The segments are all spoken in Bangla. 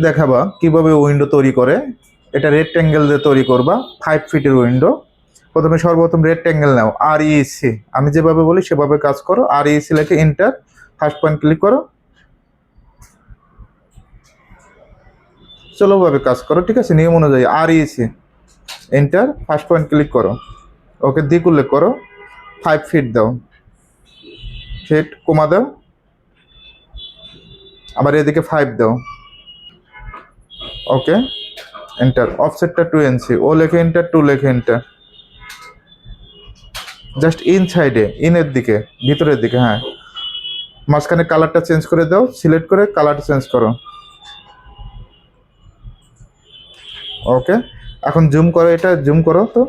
দেখাবা কিভাবে উইন্ডো তৈরি করে। এটা রেক্ট্যাঙ্গেল দিয়ে তৈরি করবা 5 ফিটের উইন্ডো। প্রথমে সর্বপ্রথম রেক্ট্যাঙ্গেল নাও, আর ইসি, আমি যেভাবে বলি সেভাবে কাজ করো। আর ইসি লিখে এন্টার, ফার্স্ট পয়েন্ট ক্লিক করো, চলোভাবে কাজ করো, ঠিক আছে, নিয়ম অনুযায়ী। আর EC enter, first point click করো, ওকে দিক উল্লেখ করো, 5 ফিট দাও, ফিট কমা দাও, আবার এদিকে 5 দাও, ওকে এন্টার। অফসেটটা 2 ইঞ্চি, ও লেখে এন্টার, 2 লেখে এন্টার। জাস্ট ইনসাইডে, ইনের দিকে, ভিতরের দিকে, হ্যাঁ। মাঝখানে কালারটা চেঞ্জ করে দাও, সিলেক্ট করে কালারটা চেঞ্জ করো, ওকে। এখন জুম করো, এটা জুম করো তো,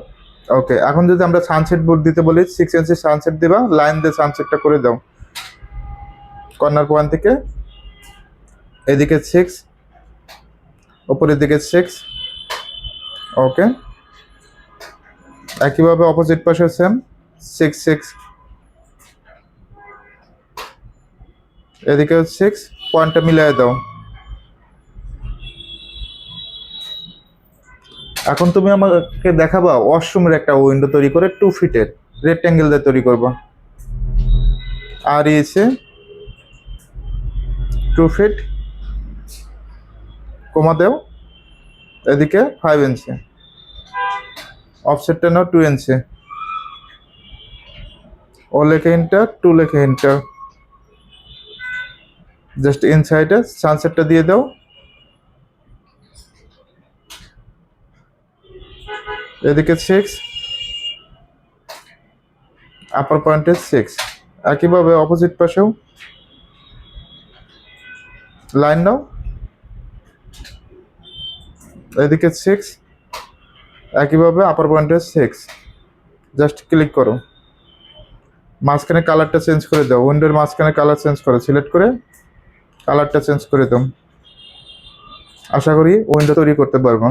ওকে। এখন যদি আমরা সানসেট বোর্ড দিতে বলি, 6 ইঞ্চি সানসেট দিবা, লাইন দিয়ে সানসেটটা করে দাও, কর্নার পয়েন্ট থেকে এদিকে 6, উপরের দিকে 6, ওকে। একইভাবে অপোজিট পাশে সেম 6 6, এদিকে 6, পয়েন্টটা মিলিয়ে দাও। এখন তুমি আমাকে দেখাবা ওয়াশরুমের একটা উইন্ডো তৈরি করে 2 ফিটের রেক্ট্যাঙ্গেল দিয়ে তৈরি করবা। আর এসে 2 ফিট কমা দেও, এদিকে 5 ইঞ্চি, অফসেটটা নাও 2 ইঞ্চি, ও লেখে এন্টার, 2 লেখে এন্টার। জাস্ট ইনসাইডে সানসেটটা দিয়ে দাও, এদিকে 6, আপার পয়েন্টে 6। একইভাবে অপোজিট পাশেও লাইন নাও, এদিকে 6, একইভাবে আপার পয়েন্টে 6। জাস্ট ক্লিক করো, মাঝখানে কালারটা চেঞ্জ করে দাও, উইন্ডোর মাঝখানে কালার চেঞ্জ করো, সিলেক্ট করে কালারটা চেঞ্জ করে দাও। আশা করি উইন্ডো তৈরি করতে পারবো।